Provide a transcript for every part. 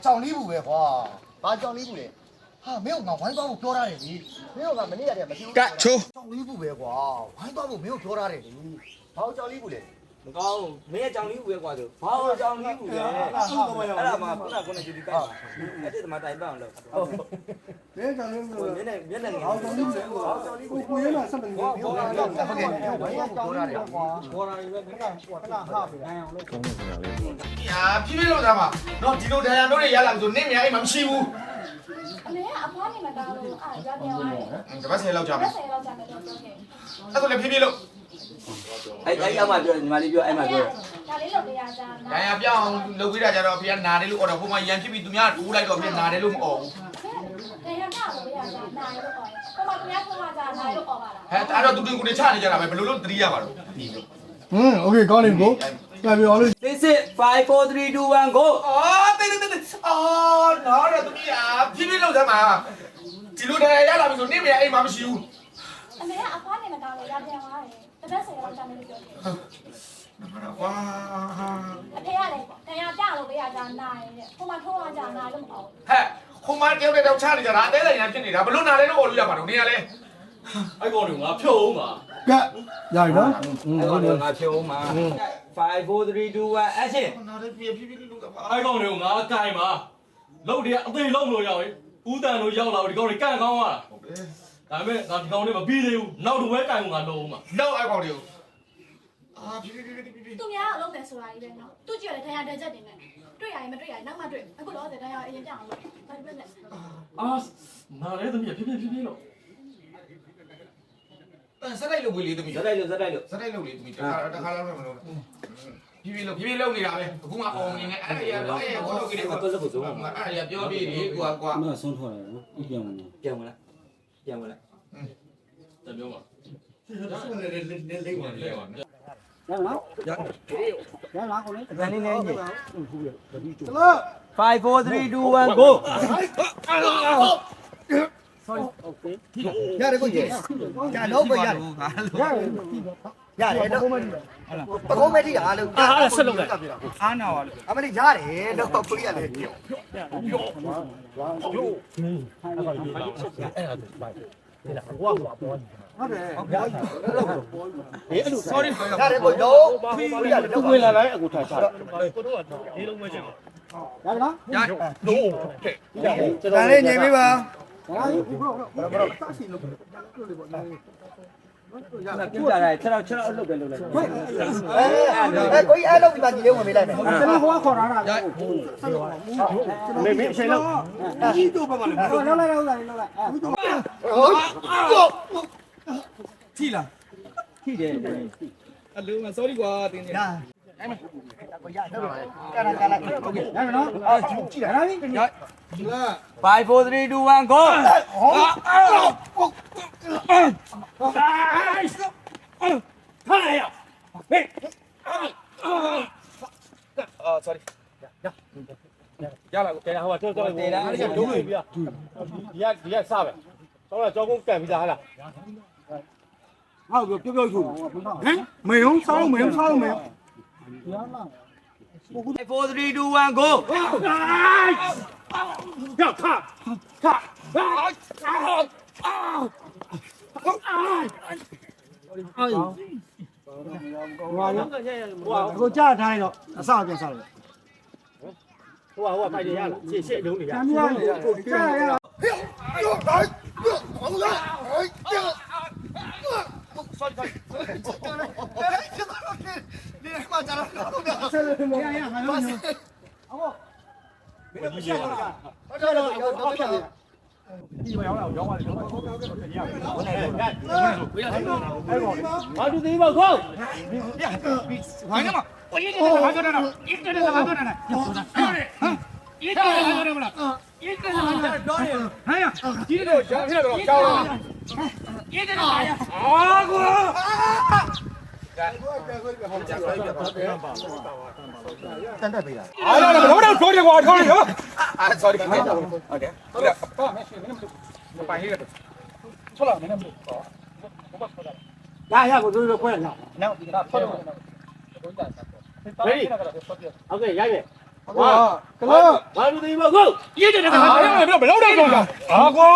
ကြောင်လေးဘူးပဲကွာဘာကြောင်လေးဘူးလဲဟာမင်းကငါဝိုင်းသွားဖို့ပြောရတယ်လေမင်းကမနေ့ကတည်းကမပြောကတ်ချိုးကြောင်လေးဘူးပဲကွာဝိုင်းသွားဖို့မင်းကပြောရတယ်လေဘာကြောင်လေးဘူးလဲမကောင်းမင်းကကြောင်လေးဘူးပဲကွာဆိုဘာကြောင်လေးဘူးလဲအဲ့ဒါမှခုနကကြည့်ဒီကိုက်အဲ့ဒီမှာတိုင်ပအောင်လို့ဟုတ်မင်းကြောင်လေးဘူးမျက်နှာငါကြောင်လေးဘူးကွာကိုရဲမှာဆက်မနေဘူးဟုတ်ကဲ့ဝိုင်းသွားဖို့ပြောရတယ်ကွာဘောရာကြီးပဲခဏဟာပဲနိုင်အောင်လို့ညာဖြည်းဖြည်းလို့သားပါတော့ဒီလိုဒဏ်ရာတို့တွေရလာဆိုနင့်မြအိမ်မှာမရှိဘူးအမေကအဖွားနေမှာတာလို့အားရပြောင်းရတယ်။တပတ်10လောက်ကြာမယ်။10လောက်ကြာမယ်တော့ပြောခဲ့။အဲ့ဒါလည်းဖြည်းဖြည်းလို့အဲ့အမှပြောညီမလေးပြောအဲ့မှပြော။ဒါလေးလုပ်ပြရကြ။ဒဏ်ရာပြောင်းလုပ်ပေးတာကြတော့ဖေကနာတယ်လို့အော်တော့ဟိုမှာရန်ဖြစ်ပြီးသူများတိုးလိုက်တော့ဖေနာတယ်လို့မအော်ဘူး။တရားပြလို့ရကြနာရလို့အော်။ဟိုမှာသူများဆုံးလာကြနာရလို့အော်ပါလား။ဟဲ့အဲ့တော့သူတင်ကိုချနေကြတာပဲဘယ်လိုလုပ်သတိရပါတော့။โอเคကောင်းနေကို။ပြန်ပြောလို့6 5 4 3 2 1 go အော်တိတ်အော်နော်တော့သူကြီးဖြည်းဖြည်းလုပ်သမ်းပါဒီလိုဒဏ်ရာရလာပြီဆိုနင့်မြအိမ်မှာမရှိဘူး။အမေကအဖွားနေမှာတာလို့ရပြောင်းရတယ်။တပတ်10လောက်ကြာမယ်လို့ပြောခဲ့။ဝါ။အဖေကလည်းတရားပြလို့ပြရကြနာရတဲ့။ဟိုမှာထိုးရကြနာလို့မအော်ဟဲ့ခုမှတယောက်တယောက်ချနေကြတာအသေးသေးရန်ဖြစ်နေတာဘလို့နာလဲလို့အော်လို့ရပါတော့နေရလဲအဲ့ကောင်တွေငါဖြုတ်အောင်ပါကတ်ရပြီနော်အဲ့ကောင်တွေငါဖြုတ်အောင်ပါ5 4 3 2 1 action နားဖြည်းဖြည်းလုပ်တာပါအဲ့ကောင်တွေကငါကင်ပါလုတ်တွေအသေးလုံးလို့ရောက်ရင်ဦးတန်တို့ရောက်လာတော့ဒီကောင်တွေကန့်ကောင်းသွားတာဟုတ်တယ်ဒါပေမဲ့ငါဒီကောင်တွေမပြီးသေးဘူးနောက်တစ်ဝဲကင်ကိုငါလုံးအောင်ပါလောက်အဲ့ကောင်တွေကိုဖြည်းဖြည်း။သူများအလုပ်တယ်ဆိုတာကြီးပဲနော်။သူကြည့်ရတယ်တရားတက်ချက်တင်နေ။တွေ့ရရင်မတွေ့ရရင်နောက်မှတွေ့။အခုတော့တရားအရင်ပြအောင်လို့။ဒါပေမဲ့အာနားလေသမီးဖြည်းဖြည်းလို့စက်လိုက်လို့ဝေးလေးသမီးဇက်လိုက်လို့စက်လိုက်လို့လေသမီးတခါလောက်မလို့ဖြည်းဖြည်းလုပ်နေတာပဲအခုမှအောင်နေအဲ့ဒါရတော့အဲ့ဘောလုပ်ကြည့်တယ်တော့လို့ဆိုအဲ့ဒါရပြောပြီးလေကွာမဆုံးထွက်တယ်နော်ပြန်မလားတပြောပါရနော်ရလားကိုလေးအကန်လေးနေကြီး5 4 3 2 1 go sorry okay ရတယ်ကိုကြီးကြာတော့ပဲရတယ်ရတယ်တော့ပကုံးမဲထိတာလို့အားဆက်လုပ်လိုက်အားနာပါလို့အမလေးရတယ်တော့ကိုကြီးရတယ်ပြောဟုတ်တယ်အဲ့လို sorry ရတယ်ကိုတော့ပြီးရတယ်တော့ဝင်လာလိုက်အခုထားချကိုတို့ကဒီလုံးမဲချင်းရပါလားရတို့ဒါလေးညင်ပေးပါဒါလေးဘရောတာစီလို့ပေါ့နော်ပြူလာတယ်6အလုပ်ပဲလုပ်လိုက်ကိုကြီးအဲ့လုပ်ဒီမှာညီလေးဝင်ပေးလိုက်မယ်ကျွန်တော်ဟိုကခေါ်ထားတာမေအချိန်လောက်ကြီးတို့ပါမလဲလောက်လိုက်ထီလားထိတယ်အလူမ sorry ကွာတင်းနေအဲ့မကိုရတော့ကာလာโอเคရမယ်နော်ကြည့်ရလား5 4 3 2 1 go ထားရဟေးsorry ရလာကိုတဲဟိုတော့တော့တဲတာအဲ့ဒါဒုံးလေးပြဒီကစပဲတော့ကြောကုန်းကန်ပြီးသားဟလားဟုတ်ပြောချူဟမ်မေုံဆောင်းမေုံဆောင်းမေုံ5 4 3 2 1 go 要看哎呦我家ထားရင်တော့အစပြန်စားတယ်ဟိုပိုက်တယ်ရလားရှေ့လုံးနေရမ်းရကိုကြားရ你妈家了，呀，还有你，阿伯，你不下了？这了，我不下了。你不要了，要我的，我来，不要，我就这一包空，还什么？我一个人还做着呢，一个人还做着呢，一个人还做着不了，一个人还做着，哎呀，一个人，一个人，一ရေးတယ်အာကွာ တန်တက်ပေးတာ အားရတော့တော့ပြောတယ်ကွာထောင်းနေရောအာ sorry ဟုတ်တယ်ဟုတ်တယ်တော့မရှိမင်းမပိုင်ရတော့ထွက်လာမင်းမလို့ရကိုတို့ခွဲလာနော်ဒီကထွက်တော့ ready okay ရိုက်မယ်ဟာကလောဘာလို့ဒီမကိုရေးတယ်ကအားရမလို့ဘယ်တော့တော့အာကွာ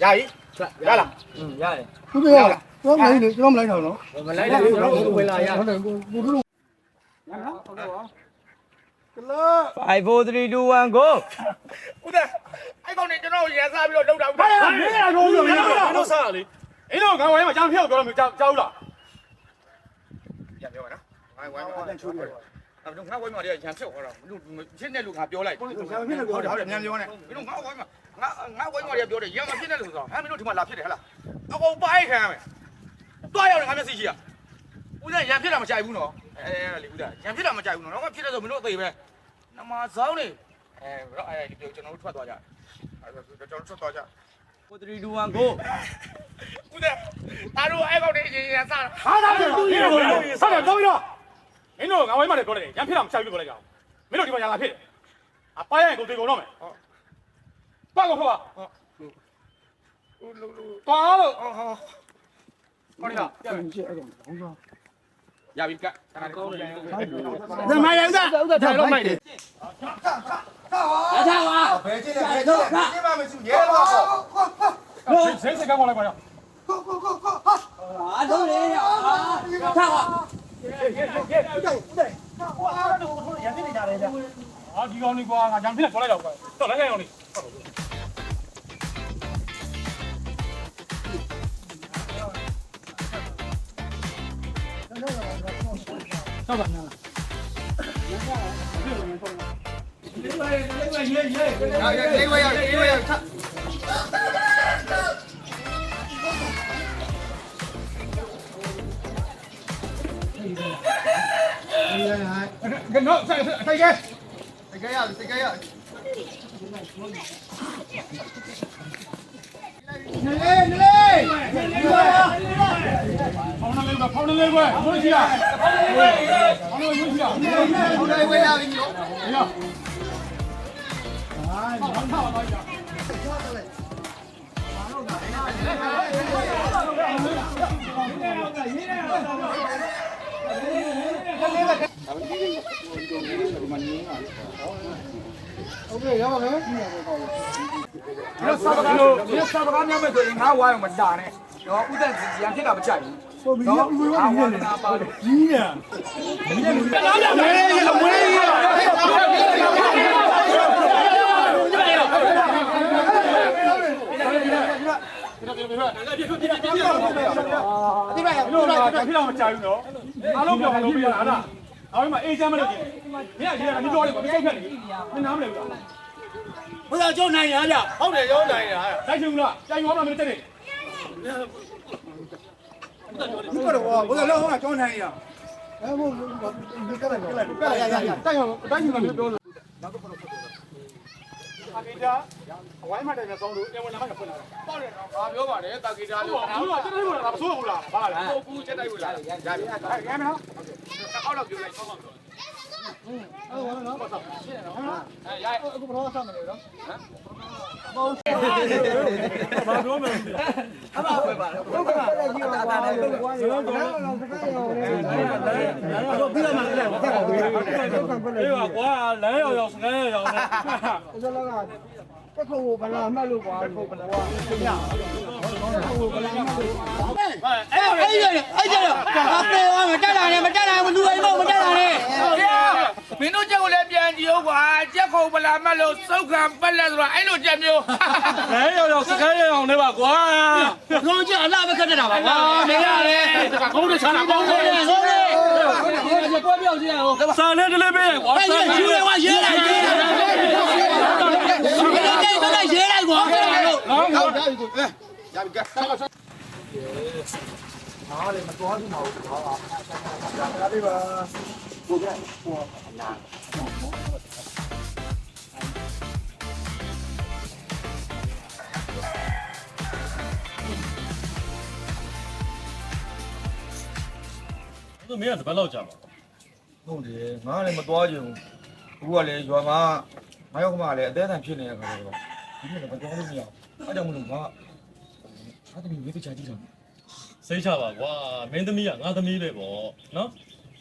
ရည်ရလားရတယ်သူပြောလားကျွန်တော်မလိုက်ဘူးကျွန်တော်မလိုက်တော့နော်မလိုက်ဘူးကျွန်တော်ဝင်လာရဟုတ်တယ်ကိုတို့ရနော်ဟုတ်ကဲ့ပါကလော 5 4 3 2 1 go ဦးတဲ့အဲ့ကောင်နေကျွန်တော်ရန်စားပြီးတော့လောက်တာဘာလဲမင်းရတော့လို့မင်းတို့စားလေအဲ့တော့ခေါင်းဝိုင်းမှာကြောင်ဖျောက်ပြောလို့ကြောက်ဘူးလားပြန်ပြောပါနော်ဝိုင်းမှာပြန်ချိုးတယ်အဲ့တော့ငါဝိုင်းမှာရရန်ဖျောက်သွားတာလူဖြစ်နေလို့ငါပြောလိုက်ဟုတ်တယ်မြန်ပြောနေမင်းတို့ငါဝိုင်းမှာငါဝိုင်းမှာရပြောတယ်ရန်မဖြစ်နေလို့ဆိုတော့ဟမ်မင်းတို့ဒီမှာလာဖြစ်တယ်ဟဲ့လားအကုန်ပိုင်းခံရမယ်တွားရောက်တယ်ငါမျက်စိရှိရဦးတဲ့ရန်ဖြစ်တာမကြိုက်ဘူးနော်လေဦးတဲ့ရန်ဖြစ်တာမကြိုက်ဘူးနော်တော့ဖြစ်တယ်ဆိုမင်းတို့အသေးပဲနမဇောင်းနေတော့အဲ့ဒီကျွန်တော်တို့ထွက်သွားကြအဲ့တော့ကျွန်တော်ထွက်သွားကြ 4 3 2 1 go ဦးတဲ့အားတို့အဲ့ကောက်နေရန်စားဟာတာတူရစားတယ်တော့ပြီးတော့မင်းတို့ငါဝိုင်းမှာလည်းပြောတယ်ရန်ဖြစ်တာမကြိုက်ဘူးပြောလိုက်ကြအောင်မင်းတို့ဒီမှာရန်လာဖြစ်တယ်အပိုင်းရရင်ကိုတေကုန်တော့မယ်ဟုတ်ပါကောဟုတ်ပါဟုတ်လို့တော်လို့ဟုတ်တယ်ရပြီကကောင်းတယ်ဇမိုင်းရဦးသားထိုင်လို့မိုက်တယ် ရထားပါ ဘယ်ချင်းလဲဘယ်ချင်းလဲဒီမှာမရှိရဲပါကော စိတ်စိတ်ကောင်းလိုက်ပါရော အားလုံးလေထားပါ အာဒီကောင်လေးကွာငါရန်ဖြစ်တယ်ခေါ်လိုက်တော့ကွာတော့လည်းအောင်လေးဆောက်ပါနော်လေးဝဲရေး လေးဝဲရကတော့ဆိုင်ဆိုင်ကဲ စိတ်ကြရစိတ်ကြရ ဖောင်းနေလေးကွာဘုန်းကြီးอ่ะဖောင်းနေလေးကွာဖောင်းနေလေးကွာ ဟိုတိုင်းဝဲရပြီနော် ရဟာဘာထားပါလဲโอเคရပါမယ်ဒီစာပကားများမဲ့ဆိုရင်ငါဝိုင်းအောင်မတာနဲ့တော့ဥဒ္ဒစီရန်ဖြစ်တာမကြိုက်ဘူးဟုတ်ပြီငါဝိုင်းနေတာပါတယ်ကြီးရအတိမရဘူးလားဖြစ်တော့မကြိုက်ဘူးနော်အားလုံးပြောင်းလို့ပြရတာလားအားမအေးချမ်းမလို့ကျင်မင်းကရေးတာမပြောလိုက်ပါမစိတ်ဖက်နေမင်းနားမလဲဘူးလားဘုရားကျောင်းနိုင်ရကြဟုတ်တယ်ကျောင်းနိုင်ရတိုက်ချင်ဘူးလားတိုင်ရောမလားမင်းတက်နေဘုရားတော့ဘုရားလုံးကကျောင်းနိုင်ရအဲ့ဘုရားကလည်းတိုင်ရောတိုင်ချင်တယ်ပြောလို့နောက်တော့တာဂီတာအဝိုင်းမှတိုင်နဲ့ဆောင်းလို့အဝင်လာမှဖွင့်လာတာပေါ့တယ်တော့ဘာပြောပါလဲတာဂီတာလို့ဟုတ်လားတက်တိုက်ဝင်လာမဆိုးဘူးလားဘာလဲဟုတ်ဘူးတက်တိုက်ဝင်လာရပြီရမယ်နော်အောက်တော့ပြောလိုက်ဆောင်းပါတော့ဟုတ်နော်ဘာသာရှင်းနော်ရအခုဘာသာမလဲနော်ဟမ်ဘာပြောမလဲအမပဲပါဟုတ်ကဲ့တာတာလေးကွာရောတော့စကားရောလေတော့ပြီးတော့မှလည်းဘာသာပြောအေးပါကွာလမ်းရောက်စကားရောက်နေဆိုတော့ကတက်ခုဘလာမှတ်လို့ကွာတက်ခုဘလာကွာသိရတက်ခုဘလာမှတ်လို့အဲ့ကြတော့ဘာပြောမတက်လာနဲ့မတက်လာဘူးလူအိမ်မတက်လာနဲ့မင်းတို့ချက်ကိုလည်းပြန်ကြည့်ဦးကွာချက်ခုဘလာမှတ်လို့စုတ်ခံပက်လက်ဆိုတော့အဲ့လိုချက်မျိုးလမ်းရောက်စကားရောက်နေပါကွာလုံးချက်အလားပဲခက်နေတာပါကွာမင်းရတယ်ကုန်းတွေချာတာကောင်းတယ်ဟုတ်တယ်ပွဲပြောက်ကြည့်ရအောင်စာလေးတလေးပဲကွာစာလေးရေးလိုက်ရေးလိုက်ရေးလိုက်ကွာဟုတ်တယ်ကိုရပြီကဲအားလေမတော်ဘူးမဟုတ်ဘူးဟာဒါလေးပါကိုကဟိုနာ သူမင်းကတပတ်လောက်ကြာပါ ဟုတ်တယ်ငါလည်းမသွားကြဘူးအခုကလည်းရွာမှာငါရောက်ကမှလည်းအသေးအံဖြစ်နေတဲ့ခါကျတော့ဒီနေ့တော့ကြောင်းလို့မရအဲ့ကြောင့်မလို့ငါတမီးဝေးတချာကြည့်တော့ စိတ်ချပါကွာမင်းသမီးကငါသမီးပဲပေါ့နော်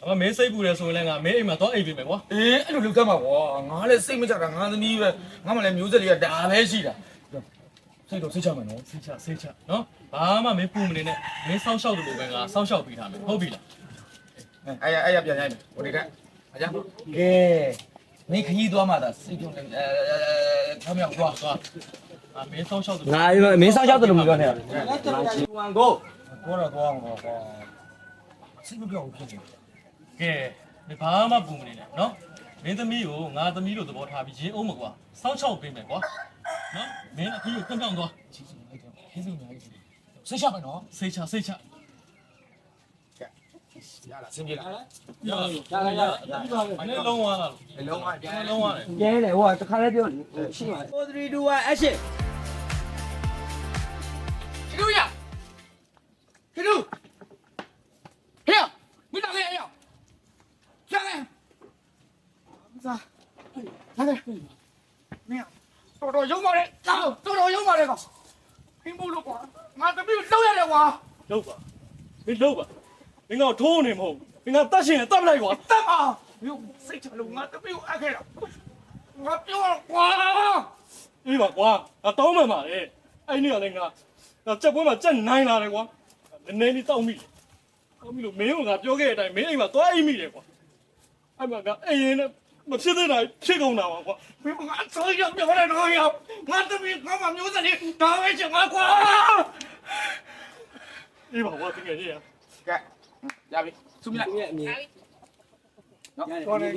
အမမင်းစိတ်ပူတယ်ဆိုရင်လည်းငါမင်းအိမ်မှာသွားအိပ်ပေးမယ်ကွာ အေးအဲ့လိုလုပ်တတ်မှာကွာငါလည်းစိတ်မချတာငါသမီးပဲငါမှလည်းမျိုးဆက်တွေကဒါပဲရှိတာစိတ်တော့စိတ်ချမယ်နော် စိတ်ချနော်ဘာမှမင်းပူမနေနဲ့မင်းစောင်းရှောက်တယ်လို့ပဲငါစောင်းရှောက်ပေးထားမယ်ဟုတ်ပြီလား အဲ့ရပြန်ရိုက်မယ်ဟိုဒီကအကြမ်းကဲမင်းခကြီးသွားမှသာစိတ်ကြုံနေခမ်းမြောက်သွား မင်းစောင်းရှောက်တယ် ငါမင်းဆောင်ရှောက်တယ်လို့မပြောနဲ့1 go ဘောတော့သွားမှာကွာစိတ်မပြောဘူးဖြစ်နေ ကဲမင်းဘာမှပူမနေနဲ့နော်မင်းသမီးကိုငါသမီးလို့သဘောထားပြီးရင်းအောင်မကွာစောင်းရှောက်ပေးမယ်ကွာနော်မင်းအခုကိုပြောင်းသွား စိတ်ချမယ်နော် စိတ်ချ ရလားစင်ပြေလား ရမနေ့လုံးသွားလား လုံးဝပြန် လုံးသွားတယ် ကျဲတယ်ဟိုကတခါလေးပြောရှိပါ4 3 2 1 action ခလူရခလူဟဲ့မိသားလေးရောကျန်လေစားလာလေမင်းတော်ရုံးပါလေတော်ရုံးပါလေကောင်ဟင်းဘူးလို့ကွာငါတပည့်လောက်ရတယ်ကွာ လုံးပါမင်းလုံးပါမင်းတော့ထိုးနေမဟုတ်မင်းကတတ်ရှင်တတ်ပလိုက်ကွာ တတ်ပါမြို့စိတ်ချလို့ငါတပည့်အခဲ့တော့ငါပြောကွာ အေးပါကွာငါတောင်းမှန်ပါလေအဲ့နေ့ကလည်းငါကြက်ပွဲမှာကြက်နိုင်လာတယ်ကွာနည်းနည်းလေးတောက်မိတယ်တောက်မိလို့မင်းကငါပြောခဲ့တဲ့အတိုင်းမင်းအိမ်မှာသွားအိမ်မိတယ်ကွာအဲ့မှာငါအိမ်ရင်မဖြစ်သေးတာဖြစ်ကုန်တာပါကွာ မင်းကငါဆိုရပြောတယ်တော့ရောငါတပည့်ငါမမျိုးစလေးဒါပဲချင်ငါကွာ အေးပါကွာတကယ်ကြီးရ ကဲရပြီစုမိလိုက် မြင်အမြင်နော် တော်တယ်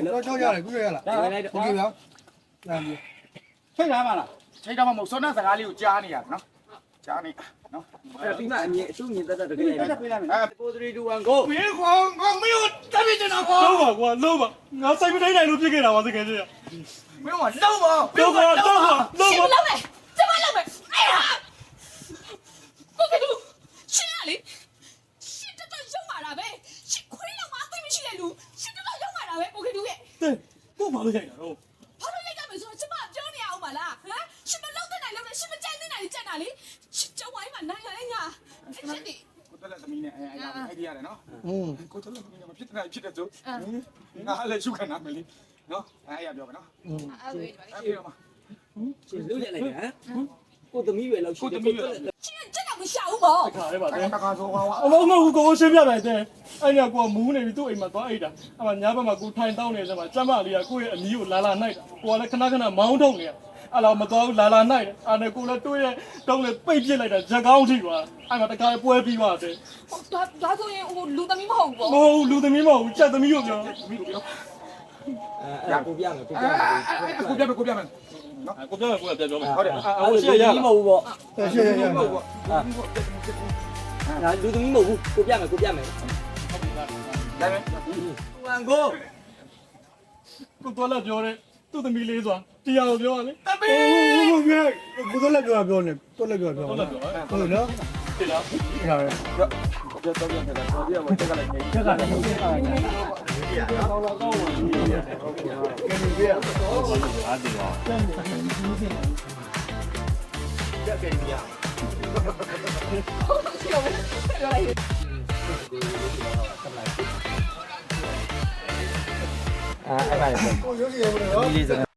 တော့ချောက်ရတယ်ခုရရလား ဒါလိုက်တော့ โอเคဗျာလာပြီ ထိတ်လာပါလား ချိန်တော့မဟုတ်စောနာစကားလေးကိုကြားနေရနော်ကြားနေနော် အဲ့ပြီးမှအမြင်အစုမြင်တတ်တကယ်လိုက်ပေးလိုက်မယ်4 3 2 1 go မင်းကောငါမင်းကိုတပည့်ချင်တော့ကွာ လုံးပါကွာလုံးပါငါစိတ်မတိုင်းနိုင်လို့ဖြစ်ခဲ့တာပါတကယ်ကြီးရ မင်းကလုံးပါ လုံးပါလုံးပါ ရှင်မလုပ်နဲ့ကျမလုပ်မယ်အဲ့ဒါကိုကတူရှင်ရလေရှင်တက်တော့ရုံမာတာပဲရှင်ခွေးတော့မအသိမရှိတဲ့လူရှင်တက်တော့ရုံမာတာပဲကိုကတူရဲ့ တဲ့ကိုဘာလို့ရိုက်တာတော့ ဘာလို့ရိုက်ကြမလဲဆိုတော့ကျမပြောနေရအောင်ပါလားဟမ်ရှင်မလုပ်တဲ့နိုင်လုပ်တယ်ရှင်မကြိုက်တဲ့နိုင်ကြက်တာလေရှင်ကြောင်းဝိုင်းမှာနိုင်ရညာအဲ့ရှင်ဒီ ကိုတက်လက်သမီးနဲ့အဲ့ဒီရတယ်နော်ကိုတက်လက်သမီးနဲ့မဖြစ်တဲ့ဖြစ်တဲ့ဆိုငါလည်းရှုခံရမယ်လေနော်အဲ့ရပြောမယ်နော်အဲ့ပြောမှာ ရှင်လူရက်လိုက်တယ်ဟမ်ကိုသမီးပဲလောက်ရှိတယ် ရှင်ကြက်တော့မရှာဘူးပေါ့ ခါရဲပါတဲ့ တခါဆိုကွာ အမမကိုကိုရှင်းပြလိုက်တဲ့အဲ့ညကိုကမူးနေပြီသူ့အိမ်မှာသွားအိတ်တာအမညာဘက်မှာကိုထိုင်တောင်းနေတယ်မှာကျမလေးကကိုယ့်ရဲ့အမီးကိုလာလာနိုင်တာကိုကလည်းခဏခဏမောင်းထုတ်နေအဲ့တော့မတော်ဘူးလာလာနိုင်တယ်အဲ့ဒါကိုလည်းတွေးရဲ့တုံးလေးပိတ်ပြစ်လိုက်တာဇက်ကောင်းထိသွားအဲ့မှာတခါပွဲပြီးသွားတယ် ဒါဆိုရင်ဟိုလူသမီးမဟုတ်ဘူးပေါ့ မဟုတ်လူသမီးမဟုတ်ဘူးချက်သမီးကိုပြော သမီးကိုပြော အဲ့ကိုပြမယ်ကိုပြမယ် ကိုပြမယ်ကိုပြမယ်နော် ကိုပြောမယ်ကိုပြန်ပြောမယ် ဟုတ်တယ် ဟိုရှိရရ မဟုတ်ဘူးပေါ့ ရှေ့ရရ ဟုတ်ပါ ဒါလူသမီးမဟုတ်ဘူးကိုပြမယ်ကိုပြမယ် ဒါပဲ 1 go ကိုတော်လည်းပြောတယ်သူ့သမီးလေးဆိုတာတရားကိုပြောရလေ တပည့် ဟုတ်ကဲ့ကိုတော့လည်းပြောနေတော့လည်းပြော တော်လည်းပြော ဟုတ်နော် တိလား တော့တော့ပြန်တယ်တော့ဒီမှာတက်ကလည်းနေ ချက်ကလည်းဟုတ်ကဲ့ပါအဲ့ပါလေ ကိုရုပ်ရှင်ရမလို့နော်